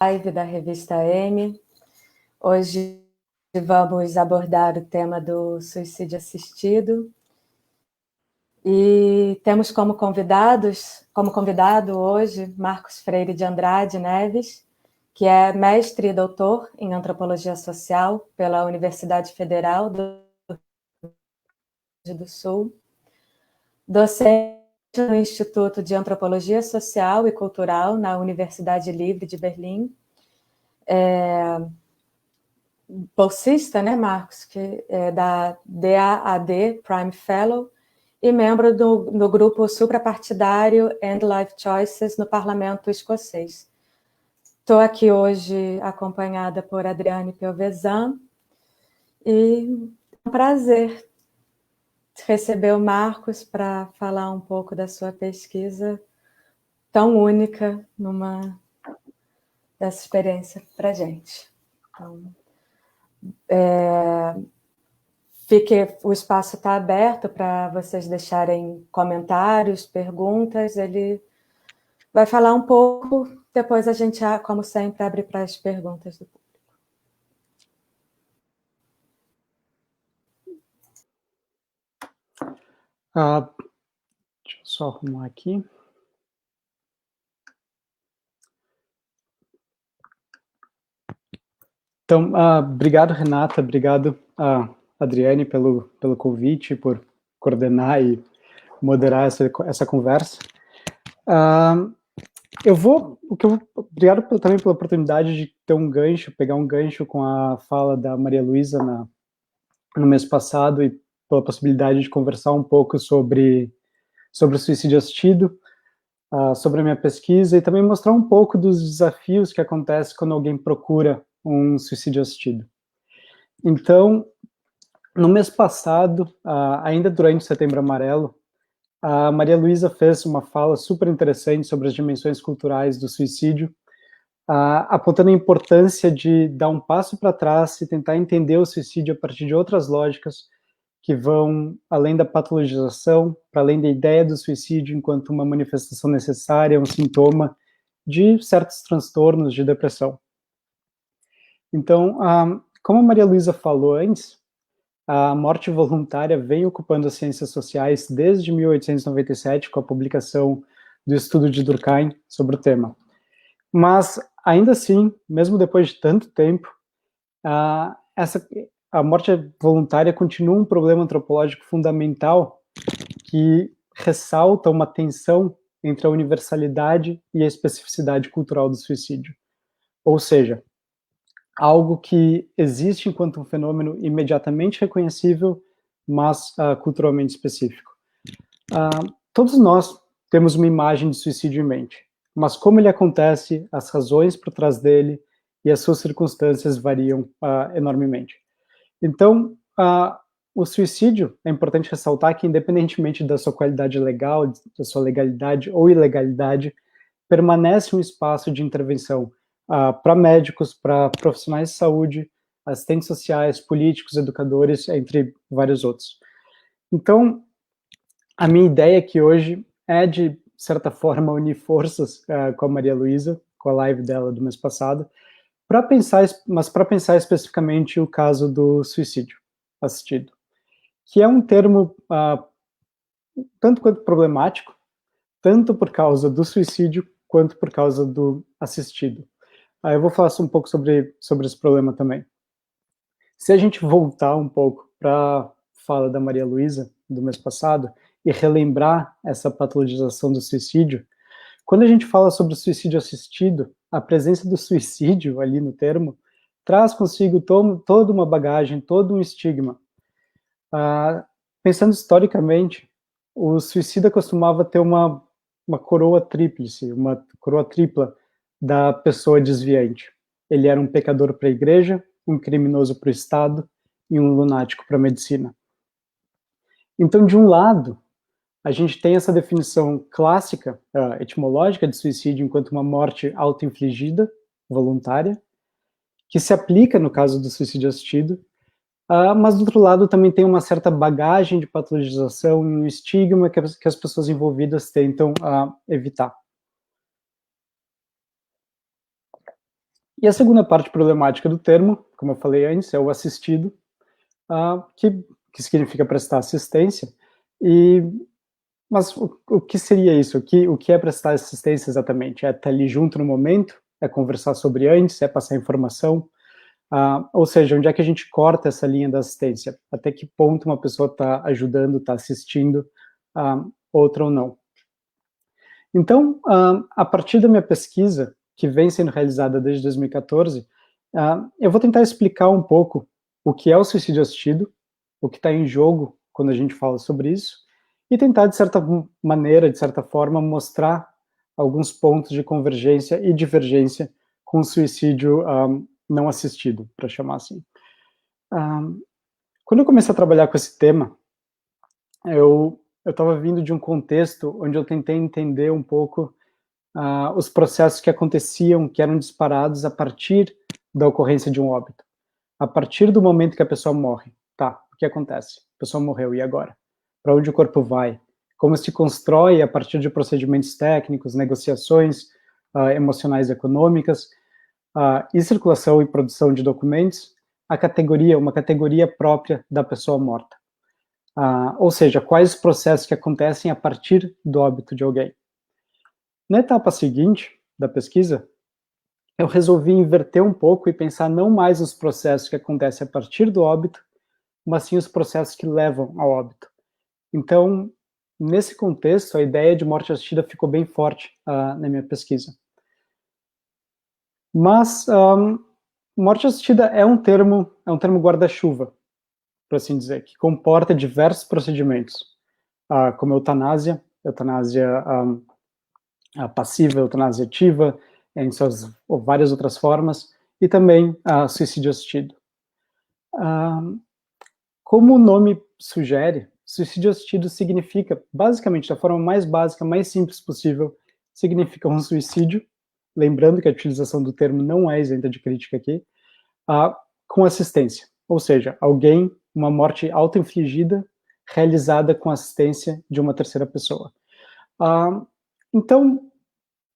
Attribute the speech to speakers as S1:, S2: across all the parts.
S1: Live da revista M. Hoje vamos abordar o tema do suicídio assistido. E temos como convidado hoje Marcos Freire de Andrade Neves, que é mestre e doutor em Antropologia Social pela Universidade Federal do Rio Grande do Sul, docente no Instituto de Antropologia Social e Cultural na Universidade Livre de Berlim, bolsista, né, Marcos, que é da DAAD Prime Fellow, e membro do grupo suprapartidário End Life Choices no Parlamento Escocês. Estou aqui hoje acompanhada por Adriane Piovesan, e é um prazer receber o Marcos para falar um pouco da sua pesquisa tão única dessa experiência para a gente. Então, o espaço está aberto para vocês deixarem comentários, perguntas. Ele vai falar um pouco, depois a gente, como sempre, abre para as perguntas do público.
S2: Deixa eu só arrumar aqui. Então, obrigado, Renata, obrigado, Adriane, pelo convite, por coordenar e moderar essa conversa. Obrigado também pela oportunidade de ter pegar um gancho com a fala da Maria Luísa no mês passado e pela possibilidade de conversar um pouco sobre o suicídio assistido, sobre a minha pesquisa e também mostrar um pouco dos desafios que acontecem quando alguém procura um suicídio assistido. Então, no mês passado, ainda durante o Setembro Amarelo, a Maria Luísa fez uma fala super interessante sobre as dimensões culturais do suicídio, apontando a importância de dar um passo para trás e tentar entender o suicídio a partir de outras lógicas que vão além da patologização, para além da ideia do suicídio enquanto uma manifestação necessária, um sintoma de certos transtornos de depressão. Então, como a Maria Luísa falou antes, a morte voluntária vem ocupando as ciências sociais desde 1897, com a publicação do estudo de Durkheim sobre o tema. Mas, ainda assim, mesmo depois de tanto tempo, a morte voluntária continua um problema antropológico fundamental que ressalta uma tensão entre a universalidade e a especificidade cultural do suicídio. Ou seja, algo que existe enquanto um fenômeno imediatamente reconhecível, mas culturalmente específico. Todos nós temos uma imagem de suicídio em mente, mas como ele acontece, as razões por trás dele e as suas circunstâncias variam enormemente. Então, o suicídio, é importante ressaltar que, independentemente da sua qualidade legal, da sua legalidade ou ilegalidade, permanece um espaço de intervenção para médicos, para profissionais de saúde, assistentes sociais, políticos, educadores, entre vários outros. Então, a minha ideia aqui hoje é, de certa forma, unir forças com a Maria Luísa, com a live dela do mês passado, para pensar especificamente o caso do suicídio assistido, que é um termo tanto quanto problemático, tanto por causa do suicídio quanto por causa do assistido. Eu vou falar um pouco sobre esse problema também. Se a gente voltar um pouco para a fala da Maria Luísa do mês passado e relembrar essa patologização do suicídio, quando a gente fala sobre o suicídio assistido, a presença do suicídio ali no termo traz consigo toda uma bagagem, todo um estigma. Pensando historicamente, o suicida costumava ter uma coroa tríplice, uma coroa tripla da pessoa desviante. Ele era um pecador para a igreja, um criminoso para o Estado e um lunático para a medicina. Então, de um lado, a gente tem essa definição clássica, etimológica de suicídio enquanto uma morte auto-infligida, voluntária, que se aplica no caso do suicídio assistido, Mas, do outro lado, também tem uma certa bagagem de patologização e um estigma que as pessoas envolvidas tentam evitar. E a segunda parte problemática do termo, como eu falei antes, é o assistido, que significa prestar assistência. Mas o que seria isso? O que é prestar assistência exatamente? É estar ali junto no momento? É conversar sobre antes? É passar informação? Ou seja, onde é que a gente corta essa linha da assistência? Até que ponto uma pessoa está ajudando, está assistindo, outra ou não? Então, a partir da minha pesquisa, que vem sendo realizada desde 2014, eu vou tentar explicar um pouco o que é o suicídio assistido, o que está em jogo quando a gente fala sobre isso, e tentar, de certa maneira, de certa forma, mostrar alguns pontos de convergência e divergência com o suicídio não assistido, para chamar assim. Quando eu comecei a trabalhar com esse tema, eu estava vindo de um contexto onde eu tentei entender um pouco os processos que aconteciam, que eram disparados a partir da ocorrência de um óbito. A partir do momento que a pessoa morre, tá, o que acontece? A pessoa morreu, e agora? Para onde o corpo vai? Como se constrói a partir de procedimentos técnicos, negociações emocionais e econômicas, e circulação e produção de documentos, uma categoria própria da pessoa morta. Ou seja, quais os processos que acontecem a partir do óbito de alguém. Na etapa seguinte da pesquisa, eu resolvi inverter um pouco e pensar não mais os processos que acontecem a partir do óbito, mas sim os processos que levam ao óbito. Então, nesse contexto, a ideia de morte assistida ficou bem forte na minha pesquisa. Mas morte assistida é um termo guarda-chuva, por assim dizer, que comporta diversos procedimentos, como eutanásia passiva, eutanásia ativa, em suas várias outras formas, e também suicídio assistido. Como o nome sugere, suicídio assistido significa, basicamente, da forma mais básica, mais simples possível, significa um suicídio, lembrando que a utilização do termo não é isenta de crítica aqui, com assistência, ou seja, uma morte auto-infligida, realizada com assistência de uma terceira pessoa. Então,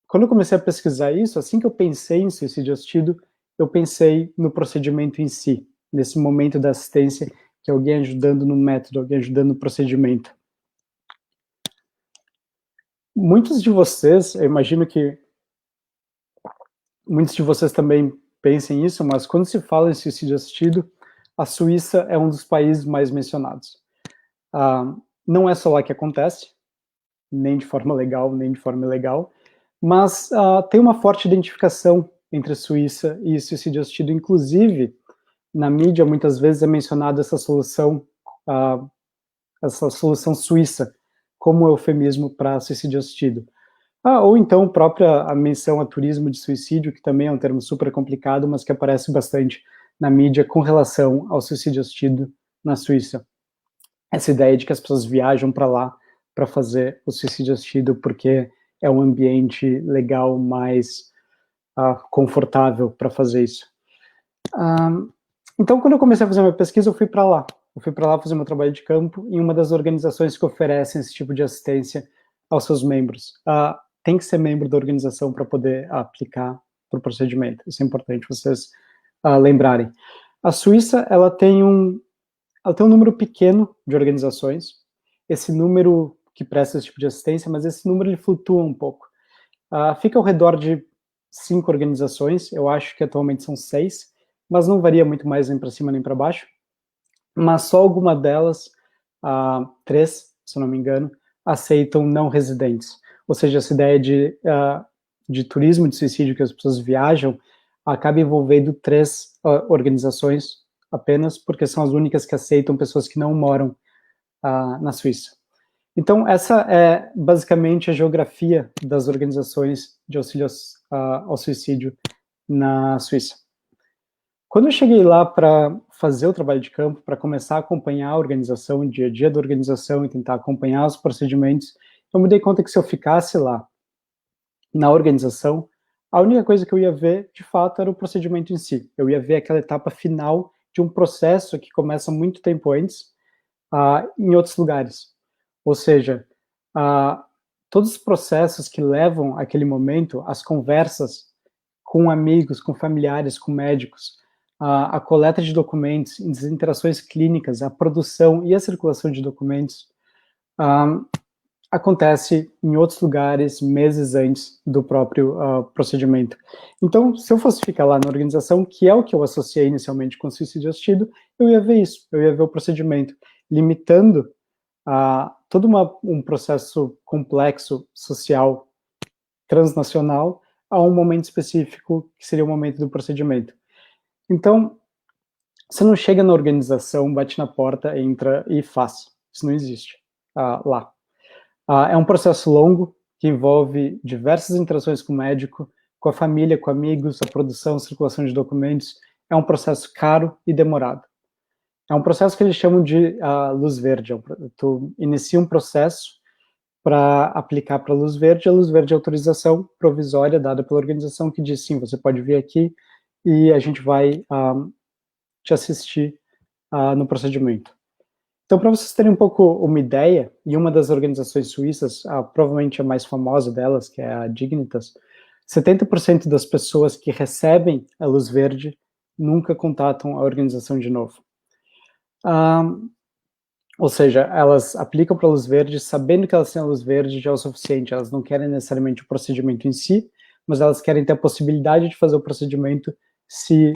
S2: quando eu comecei a pesquisar isso, assim que eu pensei em suicídio assistido, eu pensei no procedimento em si, nesse momento da assistência, que é alguém ajudando no método, alguém ajudando no procedimento. Muitos de vocês, eu imagino que muitos de vocês também pensem isso, mas quando se fala em suicídio assistido, a Suíça é um dos países mais mencionados. Não é só lá que acontece, nem de forma legal, nem de forma ilegal, mas tem uma forte identificação entre a Suíça e suicídio assistido. Inclusive, na mídia, muitas vezes é mencionada essa solução suíça como eufemismo para suicídio assistido. Ou então a menção a turismo de suicídio, que também é um termo super complicado, mas que aparece bastante na mídia com relação ao suicídio assistido na Suíça. Essa ideia de que as pessoas viajam para lá para fazer o suicídio assistido porque é um ambiente legal, mais confortável para fazer isso. Então, quando eu comecei a fazer minha pesquisa, eu fui para lá. Eu fui para lá fazer meu trabalho de campo em uma das organizações que oferecem esse tipo de assistência aos seus membros. Tem que ser membro da organização para poder aplicar para o procedimento. Isso é importante vocês lembrarem. A Suíça, ela tem um número pequeno de organizações, esse número que presta esse tipo de assistência, mas esse número ele flutua um pouco. Fica ao redor de 5 organizações, eu acho que atualmente são 6, mas não varia muito mais nem para cima nem para baixo, mas só alguma delas, 3, se eu não me engano, aceitam não residentes. Ou seja, essa ideia de turismo de suicídio, que as pessoas viajam, acaba envolvendo 3 organizações apenas, porque são as únicas que aceitam pessoas que não moram na Suíça. Então, essa é basicamente a geografia das organizações de auxílio ao suicídio na Suíça. Quando eu cheguei lá para fazer o trabalho de campo, para começar a acompanhar a organização, o dia a dia da organização e tentar acompanhar os procedimentos, eu me dei conta que se eu ficasse lá na organização, a única coisa que eu ia ver, de fato, era o procedimento em si. Eu ia ver aquela etapa final de um processo que começa muito tempo antes, em outros lugares. Ou seja, todos os processos que levam àquele momento, as conversas com amigos, com familiares, com médicos, a coleta de documentos, as interações clínicas, a produção e a circulação de documentos, acontece em outros lugares meses antes do próprio procedimento. Então, se eu fosse ficar lá na organização, que é o que eu associei inicialmente com suicídio assistido, eu ia ver isso, eu ia ver o procedimento, limitando todo um processo complexo, social, transnacional, a um momento específico, que seria o momento do procedimento. Então, você não chega na organização, bate na porta, entra e faz. Isso não existe lá. É um processo longo, que envolve diversas interações com o médico, com a família, com amigos, a produção, a circulação de documentos. É um processo caro e demorado. É um processo que eles chamam de luz verde. Tu inicia um processo para aplicar para a luz verde é a autorização provisória dada pela organização que diz, sim, você pode vir aqui e a gente vai te assistir no procedimento. Então, para vocês terem um pouco uma ideia, e uma das organizações suíças, provavelmente a mais famosa delas, que é a Dignitas, 70% das pessoas que recebem a luz verde nunca contatam a organização de novo. Ou seja, elas aplicam para a luz verde, sabendo que elas têm a luz verde já é o suficiente, elas não querem necessariamente o procedimento em si, mas elas querem ter a possibilidade de fazer o procedimento se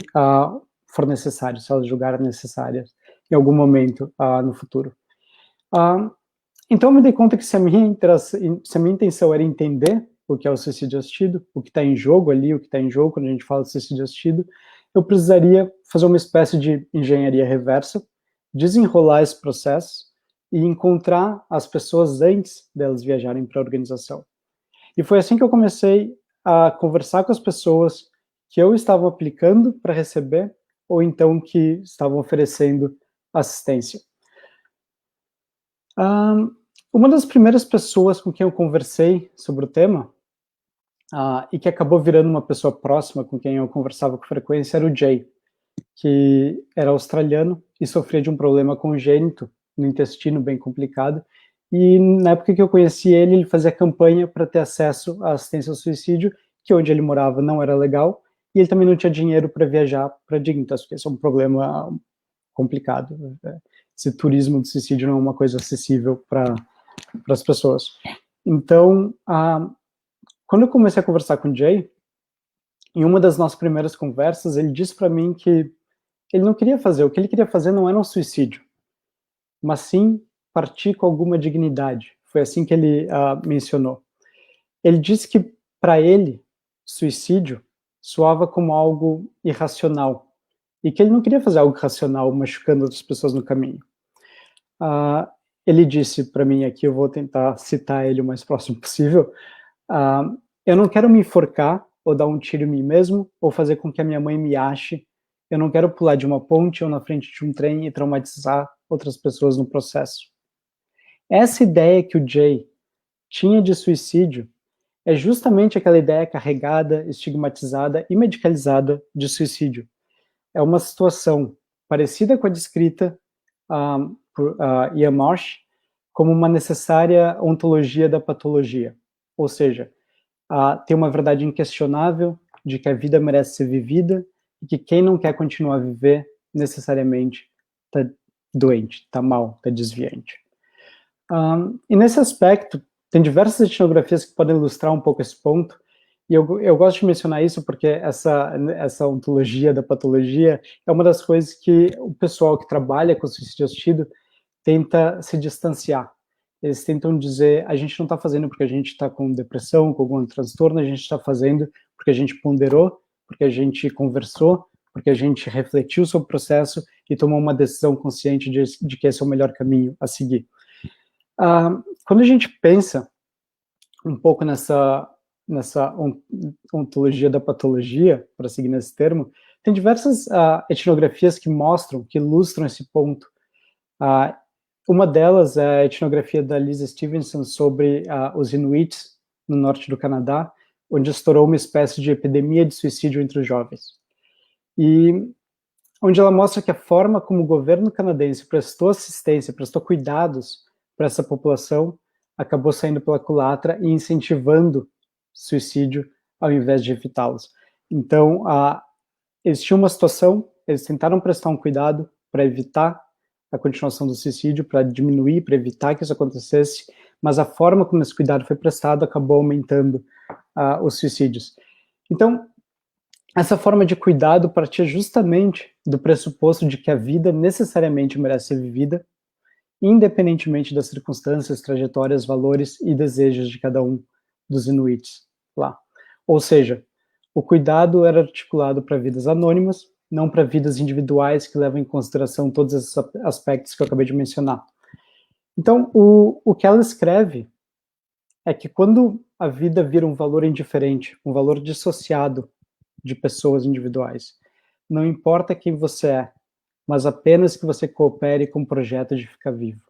S2: for necessário, se elas julgarem necessárias em algum momento no futuro. Então eu me dei conta que se a minha intenção era entender o que é o suicídio assistido, o que está em jogo ali, o que está em jogo quando a gente fala de suicídio assistido, eu precisaria fazer uma espécie de engenharia reversa, desenrolar esse processo e encontrar as pessoas antes delas viajarem para a organização. E foi assim que eu comecei a conversar com as pessoas que eu estava aplicando para receber ou então que estavam oferecendo assistência. Uma das primeiras pessoas com quem eu conversei sobre o tema, e que acabou virando uma pessoa próxima com quem eu conversava com frequência, era o Jay, que era australiano e sofria de um problema congênito no intestino bem complicado, e na época que eu conheci ele, ele fazia campanha para ter acesso à assistência ao suicídio, que onde ele morava não era legal, e ele também não tinha dinheiro para viajar para Dignitas, porque esse é um problema complicado. Esse turismo de suicídio não é uma coisa acessível para as pessoas. Então, quando eu comecei a conversar com o Jay, em uma das nossas primeiras conversas, ele disse para mim que ele não queria fazer, o que ele queria fazer não era um suicídio, mas sim partir com alguma dignidade. Foi assim que ele mencionou. Ele disse que, para ele, suicídio soava como algo irracional, e que ele não queria fazer algo racional, machucando outras pessoas no caminho. Ele disse para mim aqui, eu vou tentar citar ele o mais próximo possível, eu não quero me enforcar, ou dar um tiro em mim mesmo, ou fazer com que a minha mãe me ache. Eu não quero pular de uma ponte ou na frente de um trem e traumatizar outras pessoas no processo. Essa ideia que o Jay tinha de suicídio é justamente aquela ideia carregada, estigmatizada e medicalizada de suicídio. É uma situação parecida com a descrita por Ian Marsh como uma necessária ontologia da patologia, ou seja, tem uma verdade inquestionável de que a vida merece ser vivida e que quem não quer continuar a viver necessariamente está doente, está mal, está desviante. E nesse aspecto, tem diversas etnografias que podem ilustrar um pouco esse ponto, e eu gosto de mencionar isso porque essa ontologia da patologia é uma das coisas que o pessoal que trabalha com suicídio assistido tenta se distanciar. Eles tentam dizer, a gente não está fazendo porque a gente está com depressão, com algum transtorno, a gente está fazendo porque a gente ponderou, porque a gente conversou, porque a gente refletiu sobre o processo e tomou uma decisão consciente de que esse é o melhor caminho a seguir. Quando a gente pensa um pouco nessa ontologia da patologia, para seguir nesse termo, tem diversas etnografias que mostram, que ilustram esse ponto. Uma delas é a etnografia da Lisa Stevenson sobre os Inuits no norte do Canadá, onde estourou uma espécie de epidemia de suicídio entre os jovens. E onde ela mostra que a forma como o governo canadense prestou assistência, prestou cuidados para essa população, acabou saindo pela culatra e incentivando suicídio ao invés de evitá-los. Então, eles tinham uma situação, eles tentaram prestar um cuidado para evitar a continuação do suicídio, para diminuir, para evitar que isso acontecesse, mas a forma como esse cuidado foi prestado acabou aumentando os suicídios. Então, essa forma de cuidado partia justamente do pressuposto de que a vida necessariamente merece ser vivida, independentemente das circunstâncias, trajetórias, valores e desejos de cada um dos inuits lá. Ou seja, o cuidado era articulado para vidas anônimas, não para vidas individuais que levam em consideração todos esses aspectos que eu acabei de mencionar. Então, o que ela escreve é que quando a vida vira um valor indiferente, um valor dissociado de pessoas individuais, não importa quem você é, mas apenas que você coopere com o projeto de ficar vivo.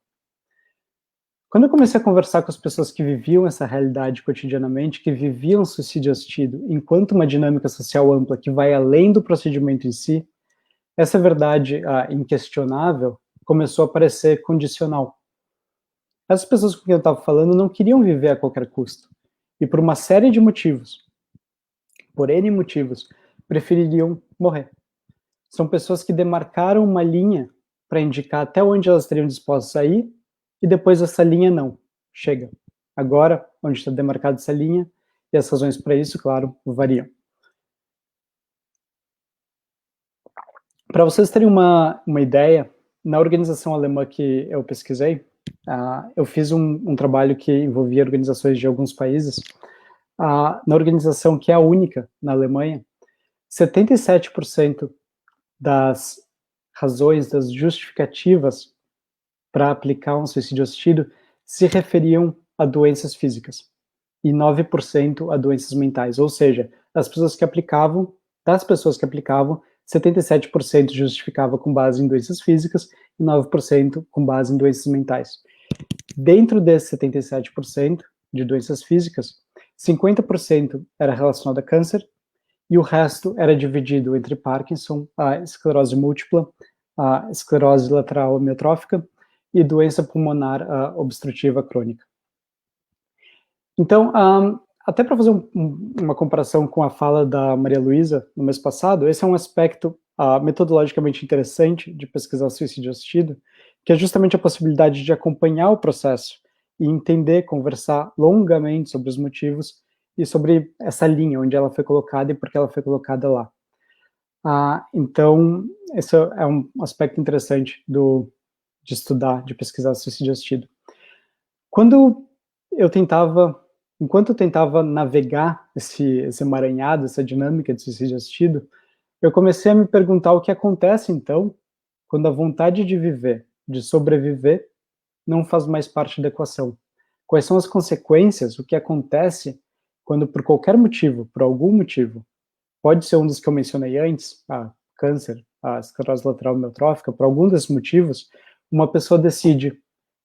S2: Quando eu comecei a conversar com as pessoas que viviam essa realidade cotidianamente, que viviam suicídio assistido, enquanto uma dinâmica social ampla que vai além do procedimento em si, essa verdade inquestionável começou a parecer condicional. As pessoas com quem eu estava falando não queriam viver a qualquer custo, e por uma série de motivos, por N motivos, prefeririam morrer. São pessoas que demarcaram uma linha para indicar até onde elas estariam dispostas a ir, e depois essa linha não. Chega. Agora, onde está demarcada essa linha, e as razões para isso, claro, variam. Para vocês terem uma ideia, na organização alemã que eu pesquisei, eu fiz um trabalho que envolvia organizações de alguns países. Na organização que é a única na Alemanha, 77% das razões, das justificativas para aplicar um suicídio assistido se referiam a doenças físicas e 9% a doenças mentais, ou seja, das pessoas que aplicavam, 77% justificava com base em doenças físicas e 9% com base em doenças mentais. Dentro desses 77% de doenças físicas, 50% era relacionado a câncer e o resto era dividido entre Parkinson, a esclerose múltipla, a esclerose lateral amiotrófica e doença pulmonar obstrutiva crônica. Então, até para fazer uma comparação com a fala da Maria Luísa no mês passado, esse é um aspecto metodologicamente interessante de pesquisar suicídio assistido, que é justamente a possibilidade de acompanhar o processo e entender, conversar longamente sobre os motivos e sobre essa linha, onde ela foi colocada e por que ela foi colocada lá. Então, esse é um aspecto interessante de estudar, de pesquisar suicídio assistido. Enquanto eu tentava navegar esse emaranhado, essa dinâmica de suicídio assistido, eu comecei a me perguntar o que acontece, então, quando a vontade de viver, de sobreviver, não faz mais parte da equação. Quais são as consequências, o que acontece quando, por qualquer motivo, por algum motivo, pode ser um dos que eu mencionei antes, câncer, a esclerose lateral amiotrófica, por algum desses motivos, uma pessoa decide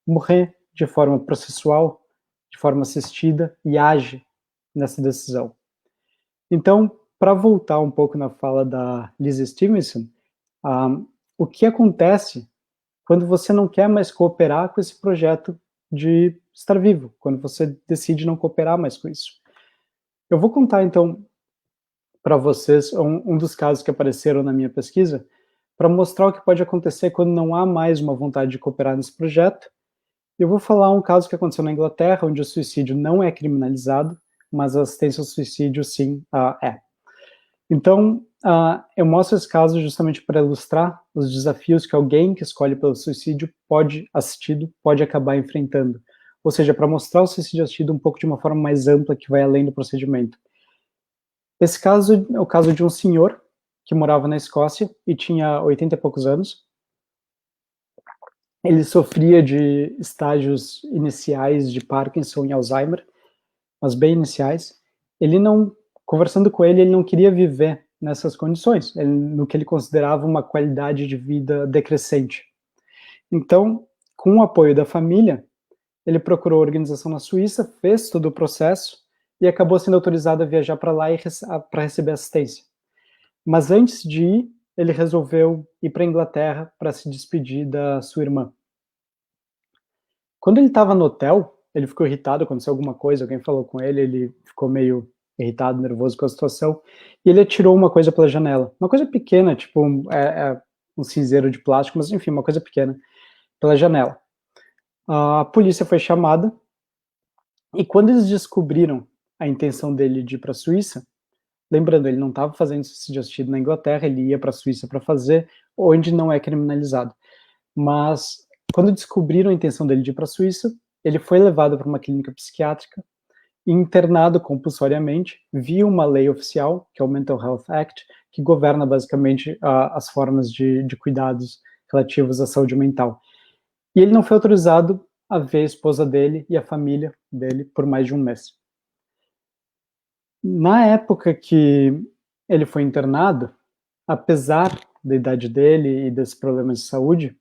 S2: morrer de forma processual, de forma assistida e age nessa decisão. Então, para voltar um pouco na fala da Lizzie Stevenson, o que acontece quando você não quer mais cooperar com esse projeto de estar vivo, quando você decide não cooperar mais com isso? Eu vou contar, então, para vocês um dos casos que apareceram na minha pesquisa, para mostrar o que pode acontecer quando não há mais uma vontade de cooperar nesse projeto. Eu vou falar um caso que aconteceu na Inglaterra, onde o suicídio não é criminalizado, mas a assistência ao suicídio, sim, é. Então, eu mostro esse caso justamente para ilustrar os desafios que alguém que escolhe pelo suicídio assistido pode acabar enfrentando. Ou seja, para mostrar o suicídio assistido um pouco de uma forma mais ampla, que vai além do procedimento. Esse caso é o caso de um senhor que morava na Escócia e tinha 80 e poucos anos. Ele sofria de estágios iniciais de Parkinson e Alzheimer, mas bem iniciais. Conversando com ele não queria viver nessas condições, no que ele considerava uma qualidade de vida decrescente. Então, com o apoio da família, ele procurou a organização na Suíça, fez todo o processo e acabou sendo autorizado a viajar para lá para receber assistência. Mas antes de ir, ele resolveu ir para a Inglaterra para se despedir da sua irmã. Quando ele estava no hotel, ele ficou irritado, aconteceu alguma coisa, alguém falou com ele, ele ficou meio irritado, nervoso com a situação, e ele atirou uma coisa pela janela. Uma coisa pequena, tipo um cinzeiro de plástico, mas enfim, uma coisa pequena, pela janela. A polícia foi chamada, e quando eles descobriram a intenção dele de ir para a Suíça, lembrando, ele não estava fazendo suicídio assistido na Inglaterra, ele ia para a Suíça para fazer, onde não é criminalizado. Mas, quando descobriram a intenção dele de ir para a Suíça, ele foi levado para uma clínica psiquiátrica e internado compulsoriamente via uma lei oficial, que é o Mental Health Act, que governa basicamente as formas de cuidados relativos à saúde mental. E ele não foi autorizado a ver a esposa dele e a família dele por mais de um mês. Na época que ele foi internado, apesar da idade dele e desses problemas de saúde,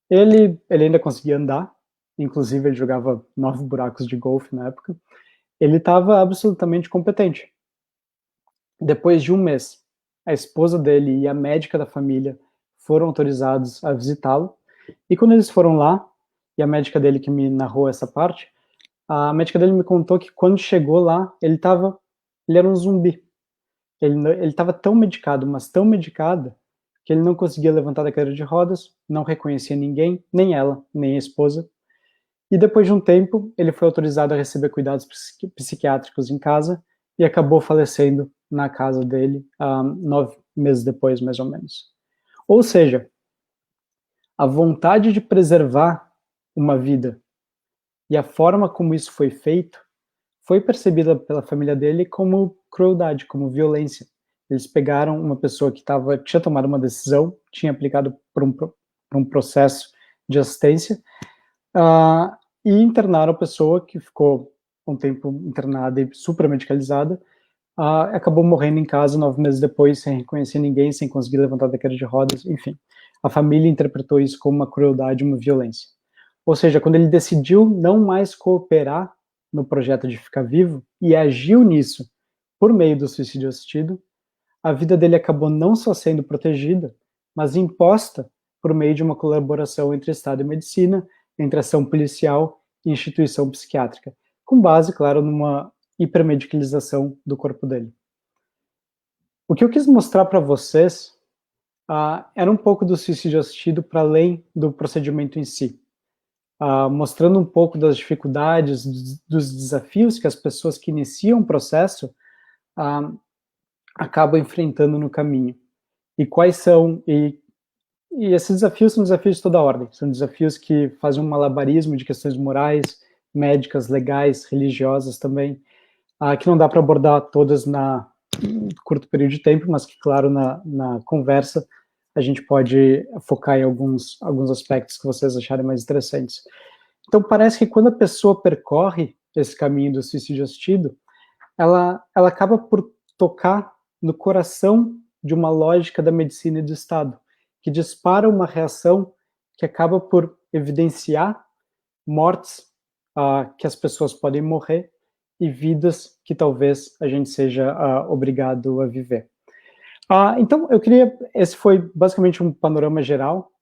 S2: ele ainda conseguia andar, inclusive ele jogava 9 buracos de golfe na época, ele estava absolutamente competente. Depois de um mês, a esposa dele e a médica da família foram autorizados a visitá-lo, e quando eles foram lá, e a médica dele que me narrou essa parte, a médica dele me contou que quando chegou lá, ele era um zumbi. Ele estava tão medicado, mas tão medicado, que ele não conseguia levantar da cadeira de rodas, não reconhecia ninguém, nem ela, nem a esposa. E depois de um tempo, ele foi autorizado a receber cuidados psiquiátricos em casa e acabou falecendo na casa dele 9 meses depois, mais ou menos. Ou seja, a vontade de preservar uma vida e a forma como isso foi feito foi percebida pela família dele como crueldade, como violência. Eles pegaram uma pessoa que tinha tomado uma decisão, tinha aplicado por um processo de assistência, e internaram a pessoa, que ficou um tempo internada e super medicalizada, acabou morrendo em casa 9 meses depois, sem reconhecer ninguém, sem conseguir levantar da cadeira de rodas, enfim. A família interpretou isso como uma crueldade, uma violência. Ou seja, quando ele decidiu não mais cooperar no projeto de ficar vivo e agiu nisso por meio do suicídio assistido, a vida dele acabou não só sendo protegida, mas imposta por meio de uma colaboração entre Estado e medicina, entre ação policial e instituição psiquiátrica, com base, claro, numa hipermedicalização do corpo dele. O que eu quis mostrar para vocês era um pouco do suicídio assistido para além do procedimento em si, mostrando um pouco das dificuldades, dos desafios que as pessoas que iniciam o processo acabam enfrentando no caminho. E quais são... E esses desafios são desafios de toda ordem, são desafios que fazem um malabarismo de questões morais, médicas, legais, religiosas também, que não dá para abordar todas em curto período de tempo, mas que, claro, na conversa a gente pode focar em alguns aspectos que vocês acharem mais interessantes. Então, parece que quando a pessoa percorre esse caminho do suicídio assistido, ela acaba por tocar no coração de uma lógica da medicina e do Estado, que dispara uma reação que acaba por evidenciar mortes que as pessoas podem morrer e vidas que talvez a gente seja obrigado a viver. Então, esse foi basicamente um panorama geral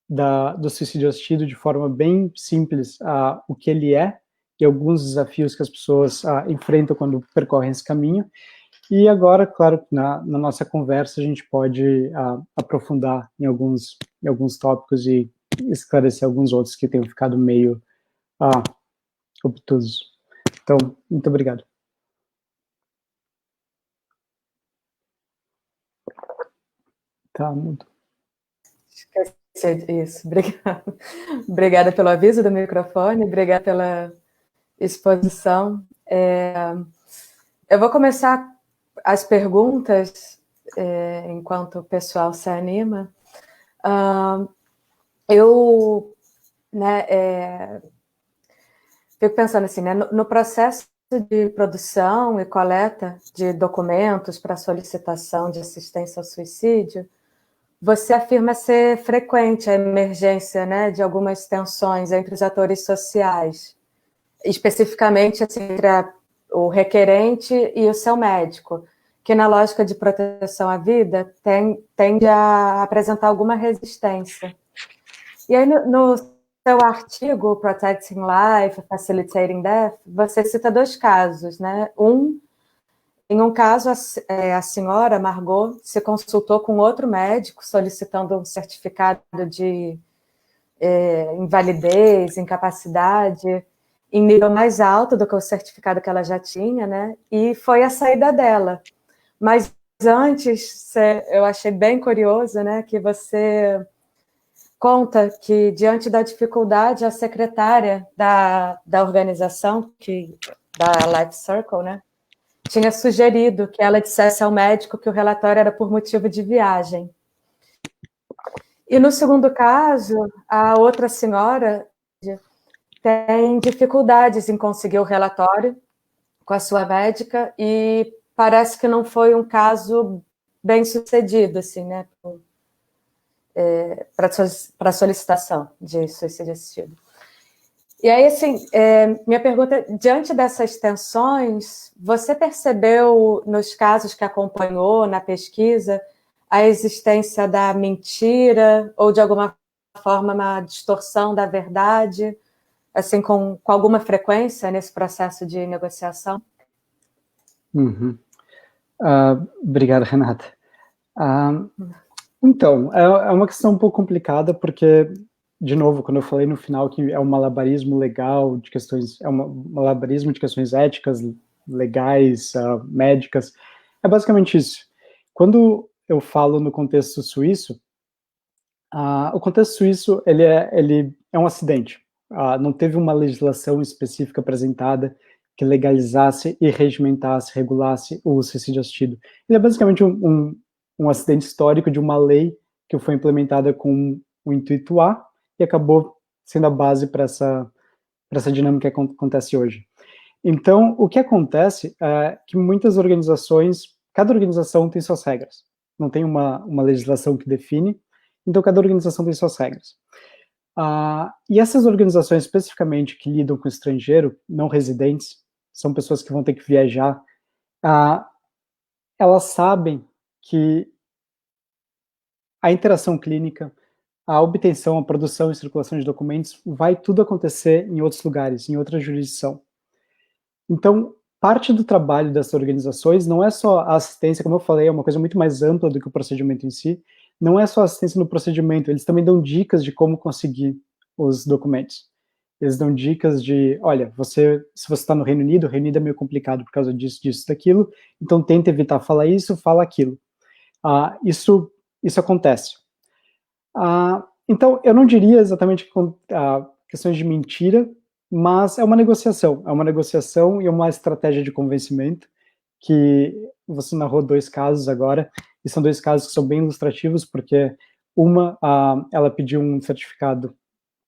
S2: do suicídio assistido, de forma bem simples, o que ele é e alguns desafios que as pessoas enfrentam quando percorrem esse caminho. E agora, claro, na nossa conversa a gente pode aprofundar em alguns tópicos e esclarecer alguns outros que tenham ficado meio obtusos. Então, muito obrigado. Tá, mudo.
S1: Esqueci isso, obrigada. Obrigada pelo aviso do microfone, obrigada pela exposição. Eu vou começar as perguntas enquanto o pessoal se anima. Eu fico pensando assim, né, no processo de produção e coleta de documentos para solicitação de assistência ao suicídio, você afirma ser frequente a emergência, né, de algumas tensões entre os atores sociais, especificamente assim, entre o requerente e o seu médico. que na lógica de proteção à vida tende a apresentar alguma resistência. E aí, no seu artigo, Protecting Life, Facilitating Death, você cita 2 casos, né? Em um caso, a senhora, Margot, se consultou com outro médico solicitando um certificado de invalidez, incapacidade, em nível mais alto do que o certificado que ela já tinha, né? E foi a saída dela. Mas antes, eu achei bem curioso, né, que você conta que, diante da dificuldade, a secretária da organização, da Life Circle, né, tinha sugerido que ela dissesse ao médico que o relatório era por motivo de viagem. E no segundo caso, a outra senhora tem dificuldades em conseguir o relatório com a sua médica e parece que não foi um caso bem sucedido, assim, né, para a solicitação de suicídio assistido. E aí, assim, minha pergunta, diante dessas tensões, você percebeu nos casos que acompanhou na pesquisa a existência da mentira ou, de alguma forma, uma distorção da verdade, assim, com alguma frequência nesse processo de negociação?
S2: Uhum. Obrigado, Renata. Então, é uma questão um pouco complicada, porque, de novo, quando eu falei no final que é um malabarismo legal de questões, é um malabarismo de questões éticas, legais, médicas, é basicamente isso. Quando eu falo no contexto suíço, o contexto suíço, ele é um acidente. Não teve uma legislação específica apresentada que legalizasse e regimentasse, regulasse o suicídio assistido. Ele é basicamente um acidente histórico de uma lei que foi implementada com o intuito A e acabou sendo a base para essa dinâmica que acontece hoje. Então, o que acontece é que muitas organizações, cada organização tem suas regras. Não tem uma legislação que define, então cada organização tem suas regras. E essas organizações, especificamente, que lidam com estrangeiro, não residentes, são pessoas que vão ter que viajar, elas sabem que a interação clínica, a obtenção, a produção e circulação de documentos vai tudo acontecer em outros lugares, em outra jurisdição. Então, parte do trabalho dessas organizações não é só a assistência, como eu falei, é uma coisa muito mais ampla do que o procedimento em si, não é só assistência no procedimento, eles também dão dicas de como conseguir os documentos. Eles dão dicas de, olha, se você está no Reino Unido é meio complicado por causa disso, disso, daquilo, então tenta evitar falar isso, fala aquilo. Isso acontece. Então, eu não diria exatamente questões de mentira, mas é uma negociação e uma estratégia de convencimento, que você narrou 2 casos agora, e são 2 casos que são bem ilustrativos, porque uma, ela pediu um certificado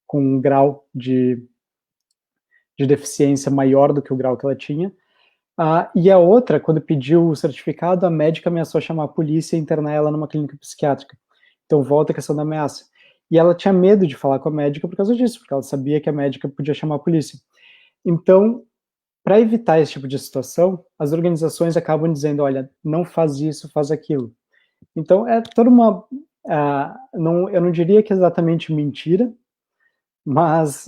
S2: com um grau de deficiência maior do que o grau que ela tinha, e a outra, quando pediu o certificado, a médica ameaçou chamar a polícia e internar ela numa clínica psiquiátrica. Então volta a questão da ameaça. E ela tinha medo de falar com a médica por causa disso, porque ela sabia que a médica podia chamar a polícia. Então, para evitar esse tipo de situação, as organizações acabam dizendo, olha, não faz isso, faz aquilo. Então, é toda uma... eu não diria que é exatamente mentira, mas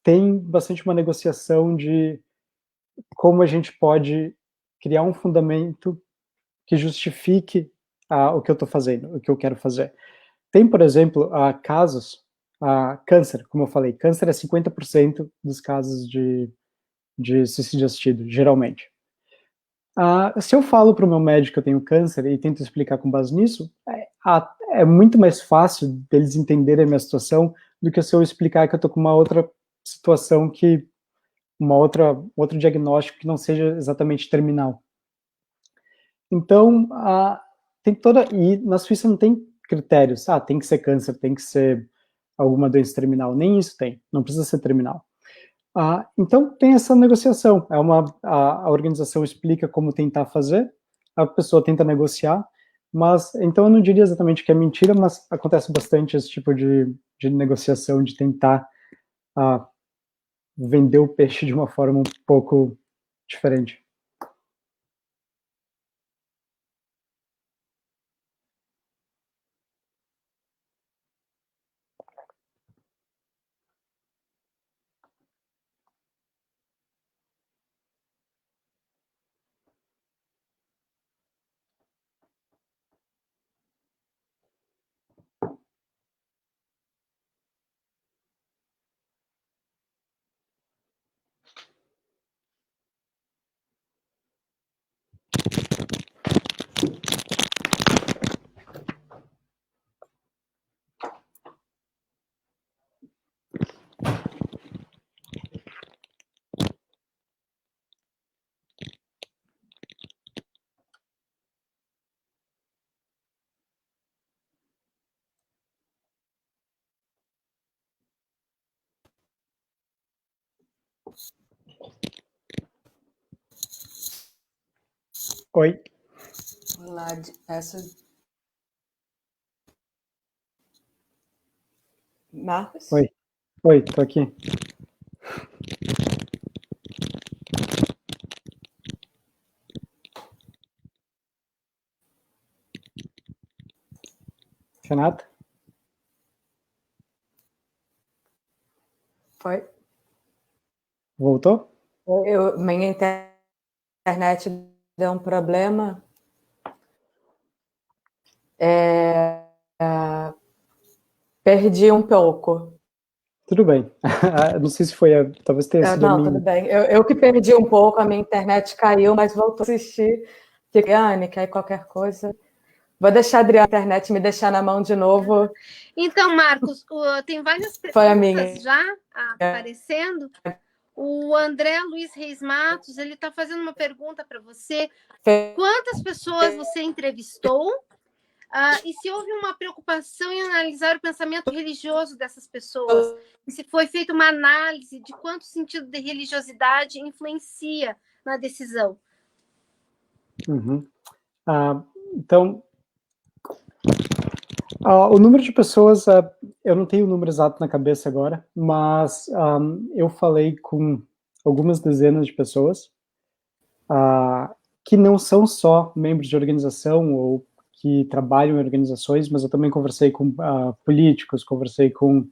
S2: tem bastante uma negociação de como a gente pode criar um fundamento que justifique o que eu estou fazendo, o que eu quero fazer. Tem, por exemplo, casos, câncer, como eu falei, câncer é 50% dos casos de suicídio assistido, geralmente. Se eu falo para o meu médico que eu tenho câncer e tento explicar com base nisso, é muito mais fácil deles entenderem a minha situação do que se eu explicar que eu estou com uma outra situação outro diagnóstico que não seja exatamente terminal. Então, tem e na Suíça não tem critérios, tem que ser câncer, tem que ser alguma doença terminal, nem isso tem, não precisa ser terminal. Então, tem essa negociação, a organização explica como tentar fazer, a pessoa tenta negociar, mas, então eu não diria exatamente que é mentira, mas acontece bastante esse tipo de negociação, de tentar vender o peixe de uma forma um pouco diferente. Oi.
S1: Olá, Marcos?
S2: Oi, tô aqui. Renata?
S1: Foi?
S2: Voltou?
S1: Minha internet deu um problema. Perdi um pouco.
S2: Tudo bem. Não sei se foi talvez tenha sido a
S1: Não,
S2: minha.
S1: tudo bem. Eu que perdi um pouco, a minha internet caiu, mas voltou a assistir. Fiquei, Anne, aí qualquer coisa. Vou deixar a Adriana, a internet me deixar na mão de novo.
S3: Então, Marcos, tem várias perguntas já aparecendo. O André Luiz Reis Matos, ele está fazendo uma pergunta para você. Quantas pessoas você entrevistou? E se houve uma preocupação em analisar o pensamento religioso dessas pessoas? E se foi feita uma análise de quanto o sentido de religiosidade influencia na decisão?
S2: Uhum. Então, o número de pessoas, eu não tenho o número exato na cabeça agora, mas eu falei com algumas dezenas de pessoas que não são só membros de organização ou que trabalham em organizações, mas eu também conversei com políticos, conversei com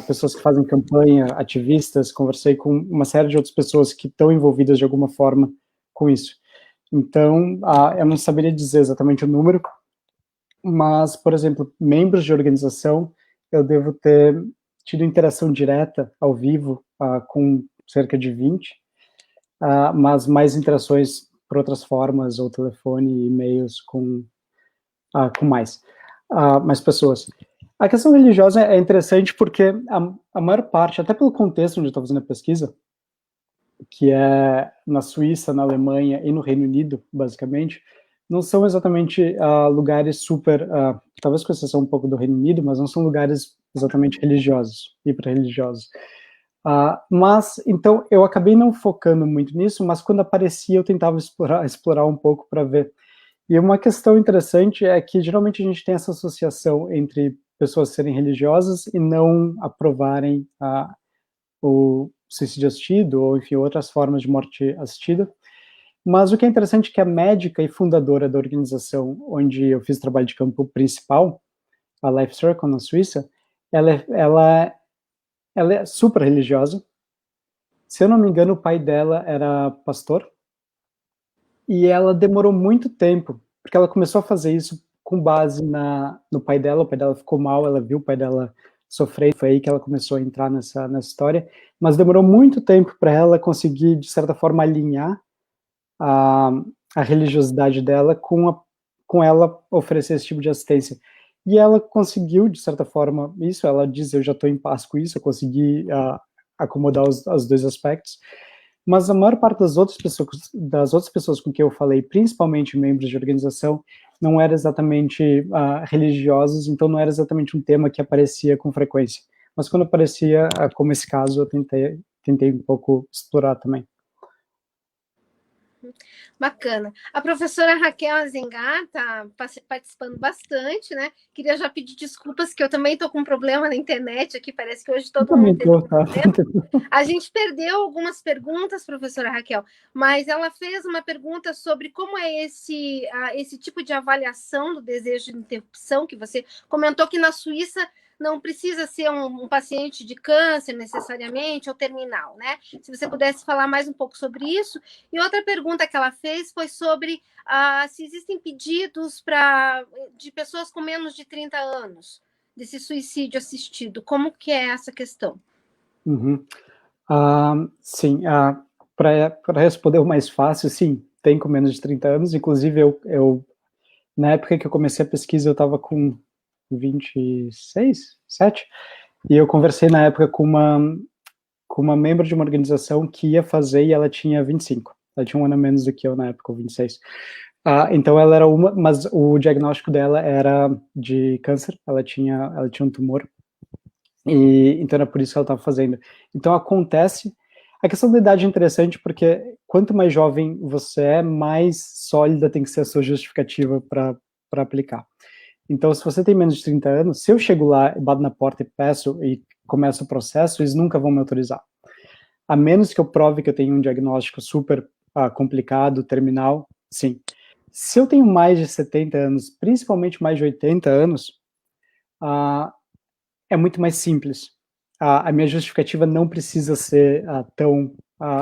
S2: pessoas que fazem campanha, ativistas, conversei com uma série de outras pessoas que estão envolvidas de alguma forma com isso. Então, eu não saberia dizer exatamente o número, mas, por exemplo, membros de organização, eu devo ter tido interação direta, ao vivo, com cerca de 20, mas mais interações por outras formas, ou telefone, e-mails com mais pessoas. A questão religiosa é interessante porque a maior parte, até pelo contexto onde eu estou fazendo a pesquisa, que é na Suíça, na Alemanha e no Reino Unido, basicamente, não são exatamente lugares super, talvez com exceção um pouco do Reino Unido, mas não são lugares exatamente religiosos, hiper-religiosos. Mas, então, eu acabei não focando muito nisso, mas quando aparecia eu tentava explorar um pouco para ver. E uma questão interessante é que geralmente a gente tem essa associação entre pessoas serem religiosas e não aprovarem o suicídio assistido, ou enfim, outras formas de morte assistida. Mas o que é interessante é que a médica e fundadora da organização onde eu fiz o trabalho de campo principal, a Life Circle, na Suíça, ela é super religiosa. Se eu não me engano, o pai dela era pastor, e ela demorou muito tempo, porque ela começou a fazer isso com base no pai dela. O pai dela ficou mal, ela viu o pai dela sofrer, foi aí que ela começou a entrar nessa história, mas demorou muito tempo para ela conseguir, de certa forma, alinhar a religiosidade dela com ela oferecer esse tipo de assistência. E ela conseguiu, de certa forma, isso. Ela diz, eu já estou em paz com isso, eu consegui acomodar os dois aspectos. Mas a maior parte das outras pessoas com quem eu falei, principalmente membros de organização, não eram exatamente religiosos, então não era exatamente um tema que aparecia com frequência. Mas quando aparecia, como esse caso, eu tentei um pouco explorar também.
S3: Bacana. A professora Raquel Azengar está participando bastante, né? Queria já pedir desculpas, que eu também estou com um problema na internet aqui, parece que hoje todo mundo teve problema. A gente perdeu algumas perguntas, professora Raquel, mas ela fez uma pergunta sobre como é esse tipo de avaliação do desejo de interrupção, que você comentou que na Suíça não precisa ser um paciente de câncer necessariamente ou terminal, né? Se você pudesse falar mais um pouco sobre isso. E outra pergunta que ela fez foi sobre se existem pedidos de pessoas com menos de 30 anos desse suicídio assistido. Como que é essa questão?
S2: Uhum. Sim, para responder o mais fácil, sim, tem com menos de 30 anos. Inclusive, eu na época que eu comecei a pesquisa, eu estava com 26, 7, e eu conversei na época com uma membro de uma organização que ia fazer, e ela tinha 25. Ela tinha um ano a menos do que eu na época, 26. Então ela era mas o diagnóstico dela era de câncer, ela tinha um tumor, e então era por isso que ela estava fazendo. Então acontece, A questão da idade é interessante porque quanto mais jovem você é, mais sólida tem que ser a sua justificativa para aplicar. Então, se você tem menos de 30 anos, se eu chego lá, bato na porta e peço e começo o processo, eles nunca vão me autorizar. A menos que eu prove que eu tenho um diagnóstico super complicado, terminal, sim. Se eu tenho mais de 70 anos, principalmente mais de 80 anos, é muito mais simples. A minha justificativa não precisa ser tão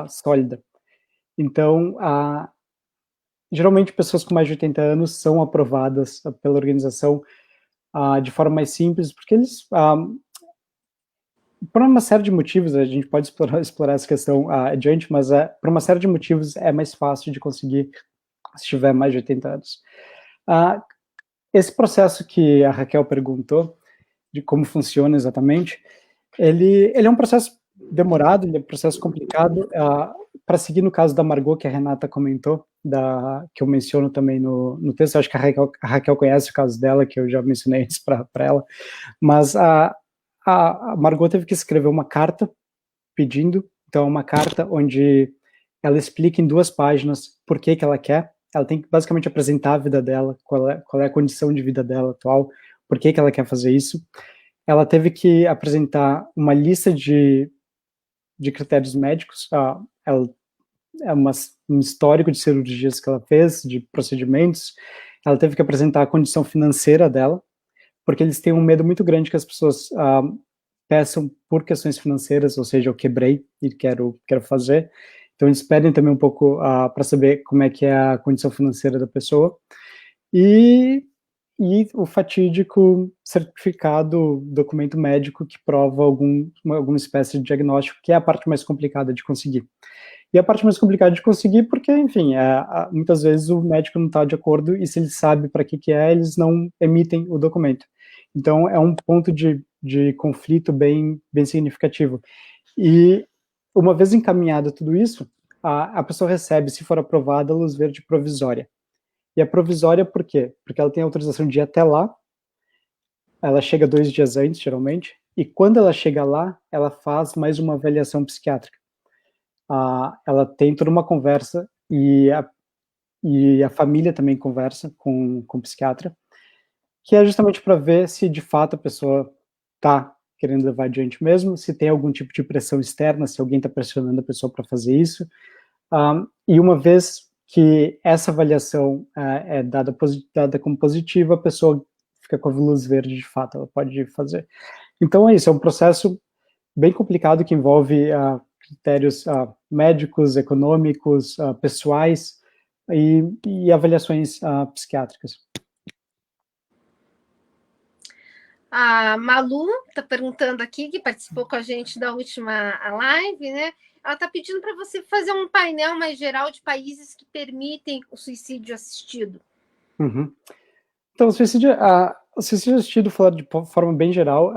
S2: sólida. Então, geralmente pessoas com mais de 80 anos são aprovadas pela organização de forma mais simples, porque eles, por uma série de motivos, a gente pode explorar essa questão adiante, mas por uma série de motivos é mais fácil de conseguir se tiver mais de 80 anos. Esse processo que a Raquel perguntou, de como funciona exatamente, ele é um processo demorado, ele é um processo complicado, para seguir no caso da Margot, que a Renata comentou, que eu menciono também no texto. Eu acho que a Raquel conhece o caso dela, que eu já mencionei antes para ela, mas a Margot teve que escrever uma carta pedindo, então uma carta onde ela explica em 2 páginas por que ela quer. Ela tem que basicamente apresentar a vida dela, qual é a condição de vida dela atual, por que ela quer fazer isso. Ela teve que apresentar uma lista de critérios médicos, um histórico de cirurgias que ela fez, de procedimentos. Ela teve que apresentar a condição financeira dela, porque eles têm um medo muito grande que as pessoas peçam por questões financeiras, ou seja, eu quebrei e quero fazer. Então eles pedem também um pouco para saber como é que é a condição financeira da pessoa. E o fatídico certificado, documento médico que prova alguma espécie de diagnóstico, que é a parte mais complicada de conseguir. E a parte mais complicada de conseguir porque, enfim, muitas vezes o médico não está de acordo e se ele sabe para que é, eles não emitem o documento. Então, é um ponto de conflito bem significativo. E, uma vez encaminhado tudo isso, a pessoa recebe, se for aprovada, a luz verde provisória. E a provisória por quê? Porque ela tem autorização de ir até lá, ela chega 2 dias antes, geralmente, e quando ela chega lá, ela faz mais uma avaliação psiquiátrica. Ela tem toda uma conversa, e a família também conversa com o psiquiatra, que é justamente para ver se de fato a pessoa está querendo levar adiante mesmo, se tem algum tipo de pressão externa, se alguém está pressionando a pessoa para fazer isso. E uma vez que essa avaliação é dada como positiva, a pessoa fica com a luz verde de fato, ela pode fazer. Então é isso, é um processo bem complicado que envolve critérios médicos, econômicos, pessoais e avaliações psiquiátricas.
S3: A Malu está perguntando aqui, que participou com a gente da última live, né? Ela está pedindo para você fazer um painel mais geral de países que permitem o suicídio assistido.
S2: Uhum. Então, o suicídio assistido, falando de forma bem geral,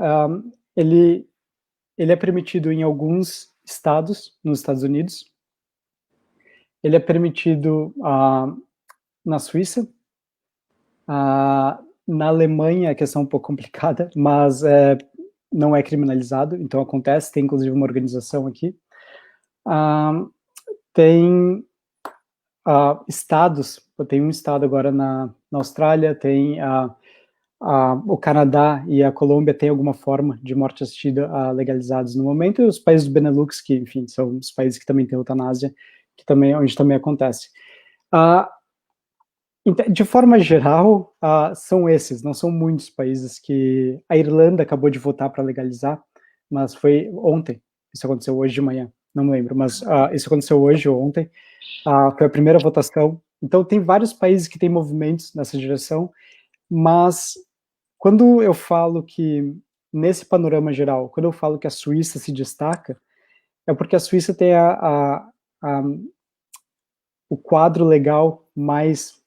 S2: ele é permitido em alguns estados, nos Estados Unidos. Ele é permitido na Suíça. Na Alemanha a questão é um pouco complicada, mas não é criminalizado, então acontece, tem inclusive uma organização aqui. Tem estados, tem um estado agora na Austrália, tem o Canadá e a Colômbia tem alguma forma de morte assistida legalizados no momento, e os países do Benelux, que, enfim, são os países que também têm eutanásia, onde também acontece. De forma geral, são esses, não são muitos países que... A Irlanda acabou de votar para legalizar, mas foi ontem, isso aconteceu hoje de manhã, não me lembro, mas isso aconteceu hoje ou ontem, foi a primeira votação. Então tem vários países que têm movimentos nessa direção, mas quando eu falo que, nesse panorama geral, quando eu falo que a Suíça se destaca, é porque a Suíça tem o quadro legal mais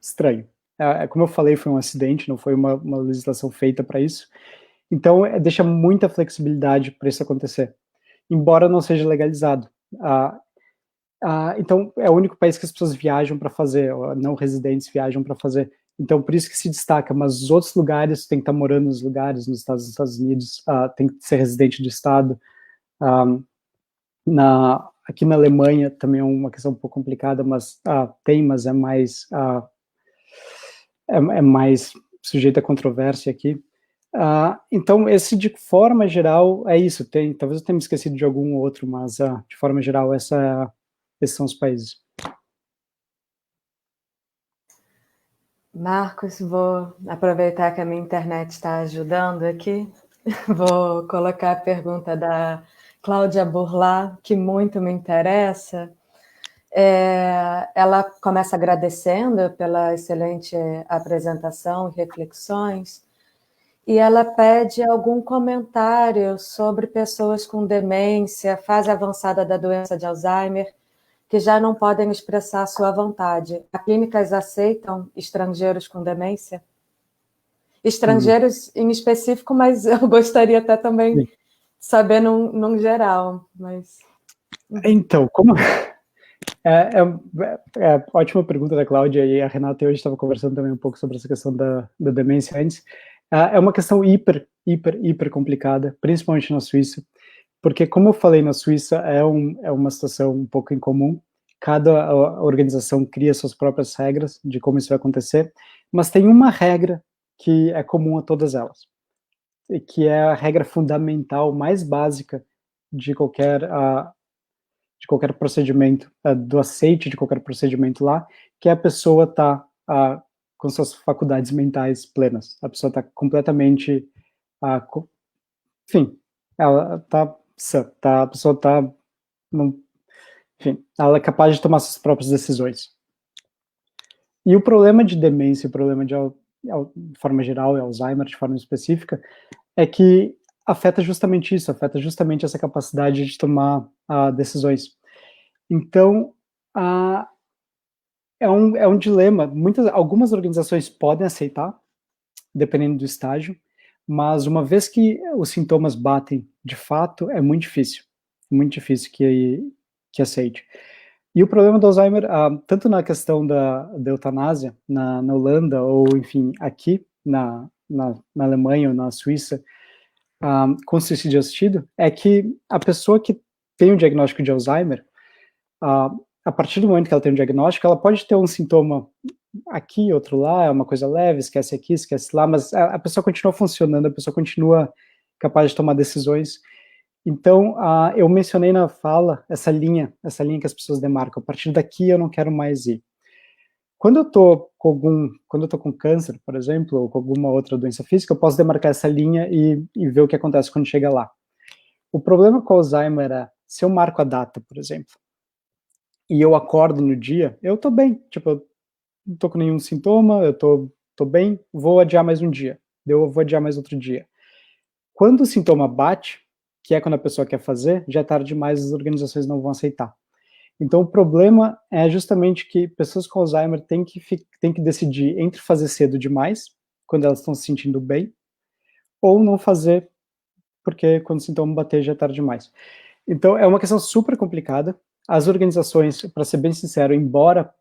S2: estranho. Como eu falei, foi um acidente, não foi uma legislação feita para isso. Então, deixa muita flexibilidade para isso acontecer, embora não seja legalizado. Então, é o único país que as pessoas viajam para fazer, não residentes viajam para fazer. Então, por isso que se destaca, mas os outros lugares, tem que estar morando nos lugares, nos Estados Unidos, tem que ser residente do estado. Aqui na Alemanha também é uma questão um pouco complicada, mas mas é mais sujeito a controvérsia aqui. Então, esse de forma geral é isso. Talvez eu tenha me esquecido de algum outro, mas de forma geral esses são os países.
S1: Marcos, vou aproveitar que a minha internet está ajudando aqui. Vou colocar a pergunta da Cláudia Burlá, que muito me interessa. Ela começa agradecendo pela excelente apresentação e reflexões, e ela pede algum comentário sobre pessoas com demência, fase avançada da doença de Alzheimer, que já não podem expressar a sua vontade. As clínicas aceitam estrangeiros com demência? Estrangeiros em específico, mas eu gostaria até também de saber num geral. Mas...
S2: Então, ótima pergunta da Cláudia, e a Renata e eu estava conversando também um pouco sobre essa questão da demência antes. É uma questão hiper complicada, principalmente na Suíça, porque, como eu falei, na Suíça é uma situação um pouco incomum. Cada organização cria suas próprias regras de como isso vai acontecer, mas tem uma regra que é comum a todas elas, e que é a regra fundamental, mais básica de qualquer procedimento, do aceite de qualquer procedimento lá, que a pessoa está com suas faculdades mentais plenas. A pessoa está completamente, enfim, ela está sã, a pessoa está, enfim, ela é capaz de tomar suas próprias decisões. E o problema de demência, o problema de forma geral, e Alzheimer de forma específica, é que afeta justamente isso, afeta justamente essa capacidade de tomar decisões. Então, é um dilema. Algumas organizações podem aceitar, dependendo do estágio, mas uma vez que os sintomas batem de fato, é muito difícil que aceite. E o problema do Alzheimer, tanto na questão da eutanásia, na Holanda, ou enfim, aqui na Alemanha ou na Suíça, com suicídio assistido, é que a pessoa que tem o diagnóstico de Alzheimer, a partir do momento que ela tem um diagnóstico, ela pode ter um sintoma aqui, outro lá, é uma coisa leve, esquece aqui, esquece lá, mas a pessoa continua funcionando, a pessoa continua capaz de tomar decisões. Então, eu mencionei na fala essa linha que as pessoas demarcam. A partir daqui eu não quero mais ir. Quando eu tô com câncer, por exemplo, ou com alguma outra doença física, eu posso demarcar essa linha e ver o que acontece quando chega lá. O problema com o Alzheimer é, se eu marco a data, por exemplo, e eu acordo no dia, eu tô bem, tipo, eu não tô com nenhum sintoma, eu tô bem, vou adiar mais um dia, eu vou adiar mais outro dia. Quando o sintoma bate, que é quando a pessoa quer fazer, já é tarde demais, as organizações não vão aceitar. Então, o problema é justamente que pessoas com Alzheimer têm que decidir entre fazer cedo demais, quando elas estão se sentindo bem, ou não fazer, porque quando o sintoma bater já é tarde demais. Então, é uma questão super complicada. As organizações, para ser bem sincero, embora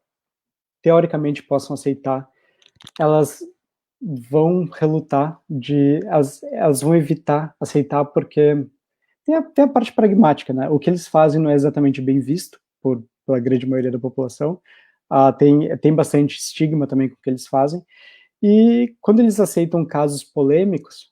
S2: teoricamente possam aceitar, elas vão relutar elas vão evitar aceitar, porque tem a parte pragmática, né? O que eles fazem não é exatamente bem visto pela grande maioria da população. Tem bastante estigma também com o que eles fazem. E quando eles aceitam casos polêmicos,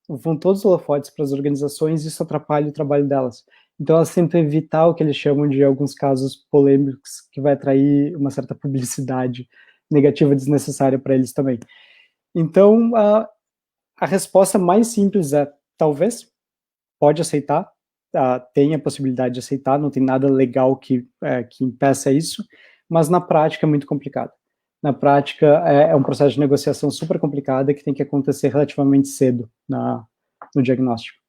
S2: vão todos os holofotes para as organizações e isso atrapalha o trabalho delas. Então elas tentam evitar o que eles chamam de alguns casos polêmicos, que vai atrair uma certa publicidade negativa desnecessária para eles também. Então, a resposta mais simples é, talvez, pode aceitar, tem a possibilidade de aceitar, não tem nada legal que impeça isso, mas na prática é muito complicado. Na prática é um processo de negociação super complicado que tem que acontecer relativamente cedo no diagnóstico.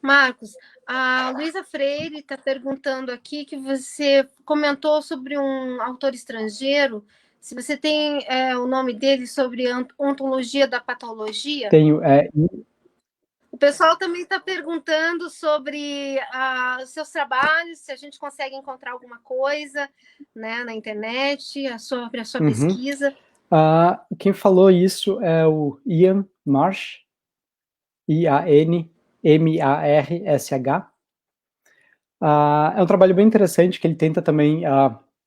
S3: Marcos, a Luísa Freire está perguntando aqui que você comentou sobre um autor estrangeiro, se você tem o nome dele sobre ontologia da patologia.
S2: Tenho.
S3: O pessoal também está perguntando sobre os seus trabalhos, se a gente consegue encontrar alguma coisa, né, na internet, sobre a sua pesquisa.
S2: Quem falou isso é o Ian Marsh, I-A-N MARSH. É um trabalho bem interessante que ele tenta também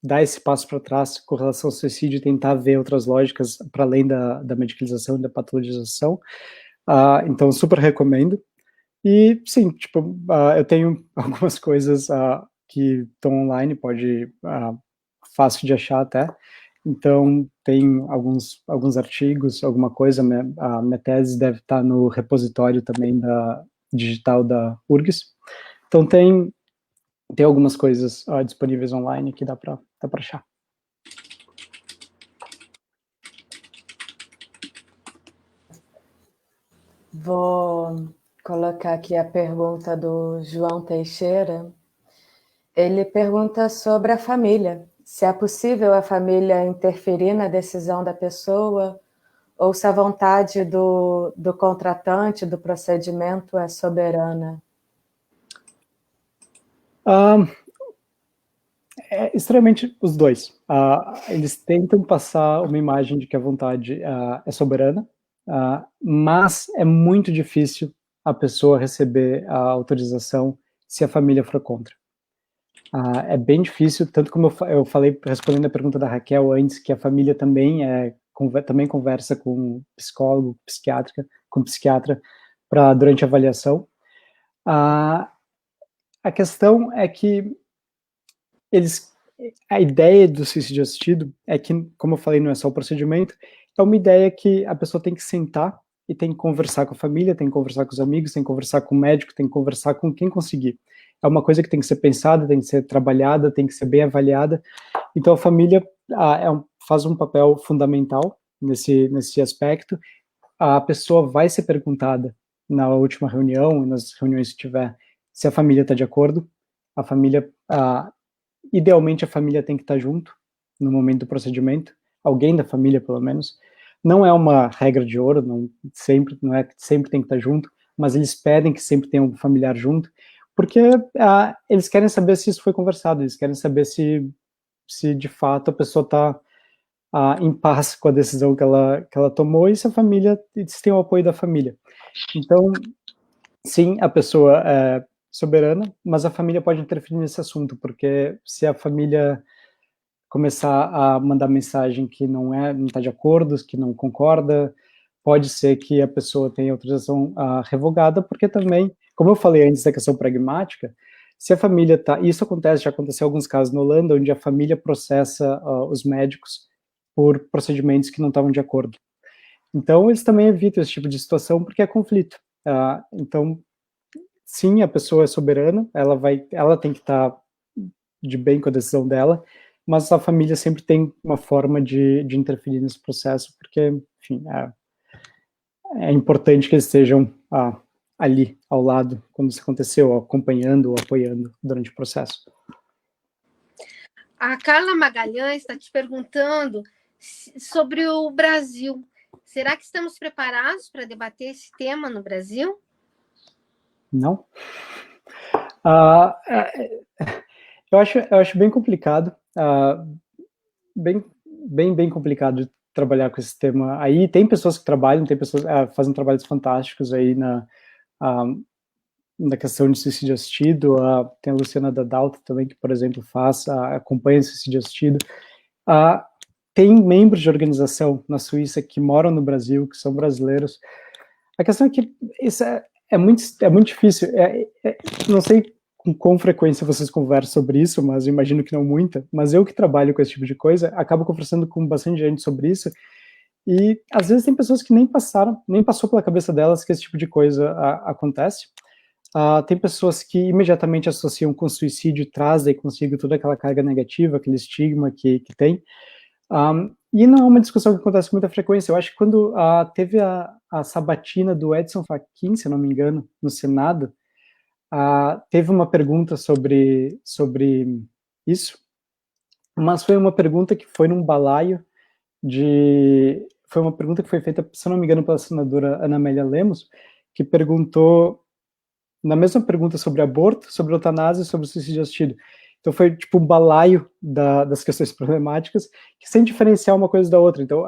S2: dar esse passo para trás com relação ao suicídio e tentar ver outras lógicas para além da medicalização e da patologização. Então, super recomendo. E, sim, tipo, eu tenho algumas coisas que estão online, fácil de achar até. Então, tem alguns artigos, alguma coisa. A minha tese deve estar no repositório também digital da URGS. Então, tem algumas coisas disponíveis online que dá para achar.
S1: Vou colocar aqui a pergunta do João Teixeira. Ele pergunta sobre a família. Se é possível a família interferir na decisão da pessoa ou se a vontade do contratante do procedimento é soberana.
S2: É extremamente os dois. Eles tentam passar uma imagem de que a vontade é soberana, mas é muito difícil a pessoa receber a autorização se a família for contra. É bem difícil, tanto como eu falei, respondendo a pergunta da Raquel antes, que a família também também conversa com psicólogo, psiquiatra, durante a avaliação. A questão é que a ideia do suicídio assistido é que, como eu falei, não é só o procedimento, é uma ideia que a pessoa tem que sentar e tem que conversar com a família, tem que conversar com os amigos, tem que conversar com o médico, tem que conversar com quem conseguir. É uma coisa que tem que ser pensada, tem que ser trabalhada, tem que ser bem avaliada. Então a família faz um papel fundamental nesse aspecto. A pessoa vai ser perguntada na última reunião, nas reuniões que tiver, se a família está de acordo. A família, idealmente a família tem que estar junto no momento do procedimento, alguém da família pelo menos. Não é uma regra de ouro, não é que sempre tem que estar junto, mas eles pedem que sempre tenha um familiar junto, porque eles querem saber se isso foi conversado, eles querem saber se de fato a pessoa está em paz com a decisão que ela tomou e se se tem o apoio da família. Então, sim, a pessoa é soberana, mas a família pode interferir nesse assunto, porque se a família começar a mandar mensagem que não está de acordo, que não concorda, pode ser que a pessoa tenha autorização revogada, porque também, como eu falei antes da questão pragmática, se a família isso já aconteceu em alguns casos na Holanda, onde a família processa os médicos por procedimentos que não estavam de acordo. Então, eles também evitam esse tipo de situação, porque é conflito. Então, sim, a pessoa é soberana, ela tem que estar de bem com a decisão dela, mas a família sempre tem uma forma de interferir nesse processo, porque, enfim, é importante que eles estejam ali, ao lado, quando isso aconteceu, acompanhando ou apoiando durante o processo.
S3: A Carla Magalhães está te perguntando sobre o Brasil. Será que estamos preparados para debater esse tema no Brasil?
S2: Não. Eu acho bem complicado, bem complicado de trabalhar com esse tema. Aí tem pessoas que trabalham, tem pessoas que fazem trabalhos fantásticos aí na questão de suicídio assistido. Tem a Luciana Dadalto também, que, por exemplo, acompanha o suicídio assistido. Tem membros de organização na Suíça que moram no Brasil, que são brasileiros. A questão é que isso é muito difícil. Não sei com qual frequência vocês conversam sobre isso, mas eu imagino que não muita. Mas eu que trabalho com esse tipo de coisa, acabo conversando com bastante gente sobre isso. E às vezes tem pessoas que nem passou pela cabeça delas que esse tipo de coisa acontece. Tem pessoas que imediatamente associam com suicídio, trazem consigo toda aquela carga negativa, aquele estigma que tem. E não é uma discussão que acontece com muita frequência. Eu acho que quando teve a sabatina do Edson Fachin, se eu não me engano, no Senado, teve uma pergunta sobre isso, mas foi uma pergunta que foi num balaio foi uma pergunta que foi feita, se eu não me engano, pela senadora Ana Amélia Lemos, que perguntou, na mesma pergunta sobre aborto, sobre eutanásia e sobre suicídio assistido. Então foi tipo um balaio das questões problemáticas, que sem diferenciar uma coisa da outra. Então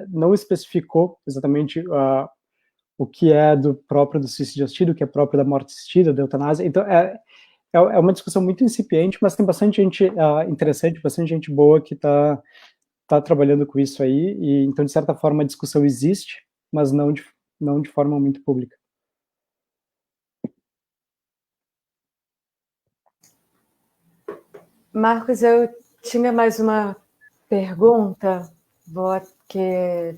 S2: não especificou exatamente o que é próprio do suicídio assistido, o que é próprio da morte assistida, da eutanásia. Então, é uma discussão muito incipiente, mas tem bastante gente interessante, bastante gente boa que está trabalhando com isso aí, e então, de certa forma, a discussão existe, mas não de forma muito pública.
S1: Marcos, eu tinha mais uma pergunta, vou aqui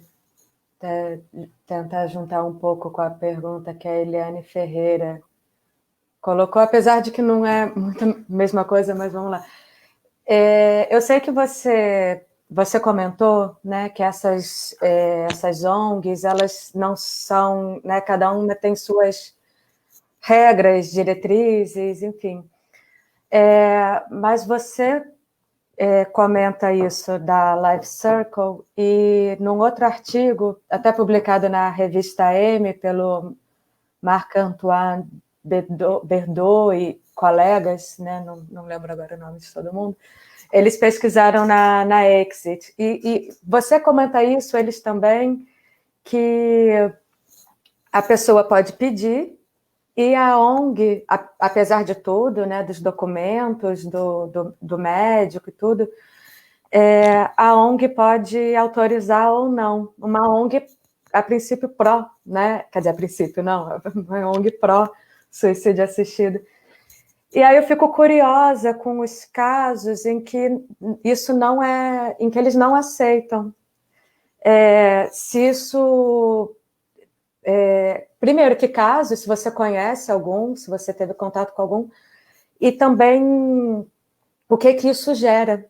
S1: tentar juntar um pouco com a pergunta que a Eliane Ferreira colocou, apesar de que não é muito a mesma coisa, mas vamos lá. Eu sei que você comentou, né, que essas ONGs, elas não são, né, cada uma tem suas regras, diretrizes, enfim. Mas você comenta isso da Life Circle, e num outro artigo, até publicado na revista M, pelo Marc-Antoine Berdo e colegas, né, não lembro agora o nome de todo mundo, eles pesquisaram na Exit. E você comenta isso, eles também, que a pessoa pode pedir, e a ONG, apesar de tudo, né, dos documentos, do médico e tudo, a ONG pode autorizar ou não. Uma ONG, a princípio, pró, né? Quer dizer, a princípio, não, uma ONG pró suicídio assistido. E aí eu fico curiosa com os casos em que isso não em que eles não aceitam. Se isso... primeiro, que caso, se você conhece algum, se você teve contato com algum, e também o que isso gera.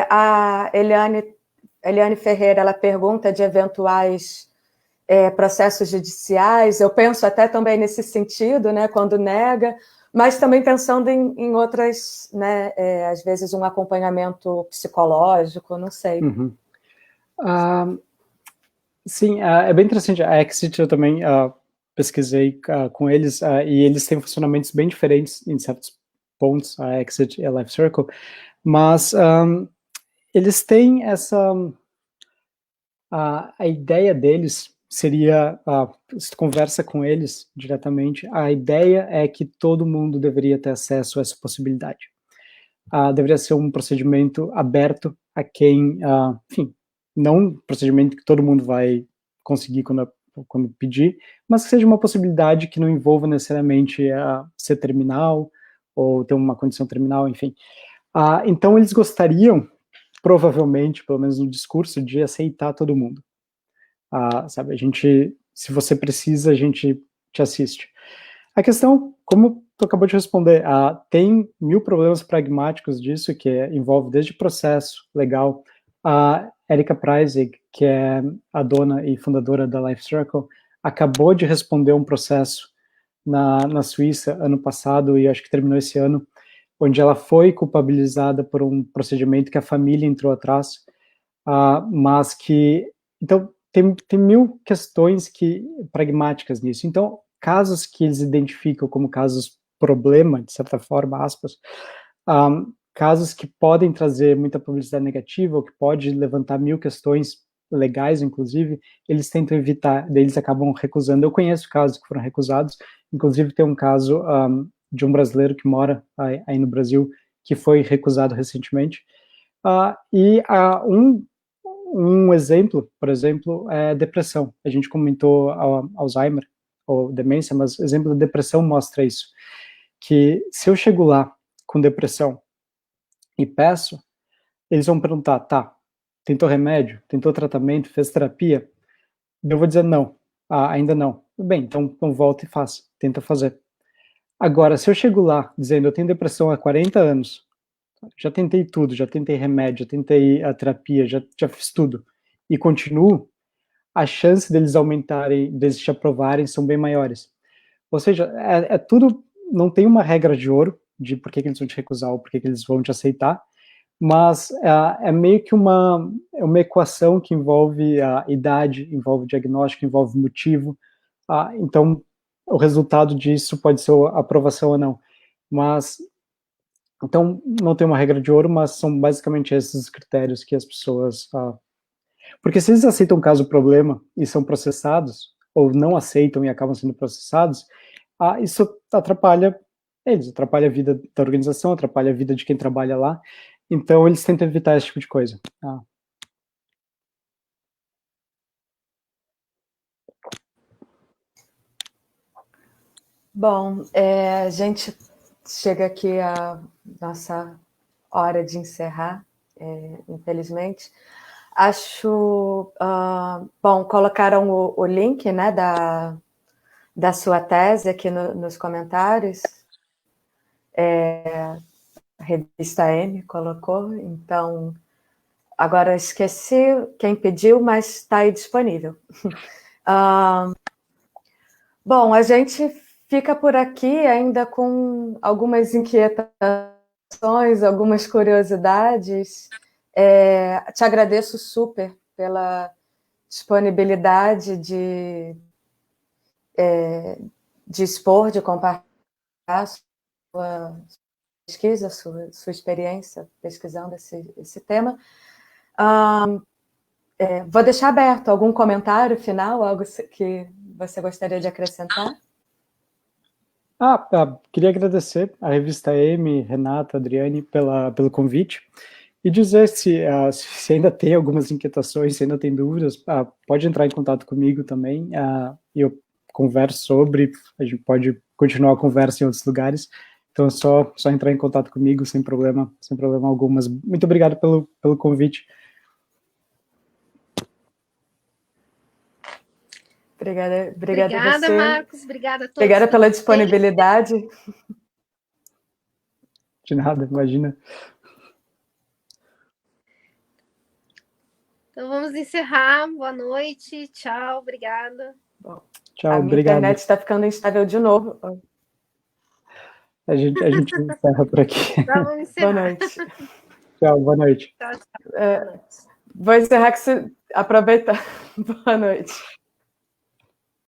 S1: A Eliane Ferreira, ela pergunta de eventuais processos judiciais, eu penso até também nesse sentido, né, quando nega, mas também pensando em outras, né, às vezes um acompanhamento psicológico, não sei.
S2: Uhum. Sim, é bem interessante. A Exit eu também pesquisei com eles, e eles têm funcionamentos bem diferentes em certos pontos, a Exit e a Life Circle, mas eles têm a ideia deles seria, se tu conversa com eles diretamente, a ideia é que todo mundo deveria ter acesso a essa possibilidade. Deveria ser um procedimento aberto a quem, enfim, não um procedimento que todo mundo vai conseguir quando pedir, mas que seja uma possibilidade que não envolva necessariamente ser terminal ou ter uma condição terminal, enfim. Então eles gostariam, provavelmente, pelo menos no discurso, de aceitar todo mundo. Sabe, se você precisa, a gente te assiste. A questão, como tu acabou de responder, tem 1000 problemas pragmáticos disso, que envolve desde processo legal. A Erika Preisig, que é a dona e fundadora da Life Circle, acabou de responder um processo na Suíça ano passado, e acho que terminou esse ano, onde ela foi culpabilizada por um procedimento que a família entrou atrás, mas que... Então, tem 1000 questões pragmáticas nisso. Então, casos que eles identificam como casos problema, de certa forma, aspas, casos que podem trazer muita publicidade negativa, ou que pode levantar 1000 questões legais, inclusive, eles tentam evitar, daí eles acabam recusando. Eu conheço casos que foram recusados, inclusive tem um caso de um brasileiro que mora aí no Brasil, que foi recusado recentemente, e um exemplo, por exemplo, é depressão. A gente comentou Alzheimer ou demência, mas o exemplo da depressão mostra isso, que se eu chego lá com depressão e peço, eles vão perguntar, tá, tentou remédio, tentou tratamento, fez terapia? Eu vou dizer não, ainda não. Bem, então volta e faz, tenta fazer. Agora, se eu chego lá dizendo, eu tenho depressão há 40 anos, já tentei tudo, já tentei remédio, já tentei a terapia, já fiz tudo, e continuo, a chance deles aumentarem, deles te aprovarem, são bem maiores. Ou seja, tudo, não tem uma regra de ouro, de por que eles vão te recusar ou por que eles vão te aceitar, mas é meio que uma equação que envolve a idade, envolve diagnóstico, envolve motivo, então o resultado disso pode ser aprovação ou não, mas... Então, não tem uma regra de ouro, mas são basicamente esses os critérios que as pessoas... Porque se eles aceitam um caso problema e são processados, ou não aceitam e acabam sendo processados, isso atrapalha eles, atrapalha a vida da organização, atrapalha a vida de quem trabalha lá, então eles tentam evitar esse tipo de coisa.
S1: Bom, a gente chega aqui a nossa hora de encerrar, infelizmente. Acho bom, colocaram o link, né, da sua tese aqui nos comentários. A revista M colocou, então agora esqueci quem pediu, mas está aí disponível. Bom, a gente fica por aqui ainda com algumas inquietações, algumas curiosidades. Te agradeço super pela disponibilidade de expor, de compartilhar sua pesquisa, sua experiência pesquisando esse tema. Vou deixar aberto algum comentário final, algo que você gostaria de acrescentar?
S2: Queria agradecer a revista M, Renata, Adriane, pelo convite, e dizer se ainda tem algumas inquietações, se ainda tem dúvidas, pode entrar em contato comigo também, e eu converso sobre, a gente pode continuar a conversa em outros lugares, então é só entrar em contato comigo sem problema algum, mas muito obrigado pelo convite.
S1: Obrigada a você.
S3: Marcos, obrigada a todos.
S1: Obrigada pela disponibilidade.
S2: De nada, imagina.
S3: Então vamos encerrar. Boa noite, tchau, obrigada.
S1: Bom,
S2: tchau,
S1: a minha
S2: obrigado.
S1: internet está ficando instável de novo.
S2: A gente encerra por aqui.
S3: Então, vamos encerrar.
S1: Boa noite.
S2: Tchau, boa noite.
S3: Tchau, tchau.
S1: Vou encerrar que você aproveita. Boa noite.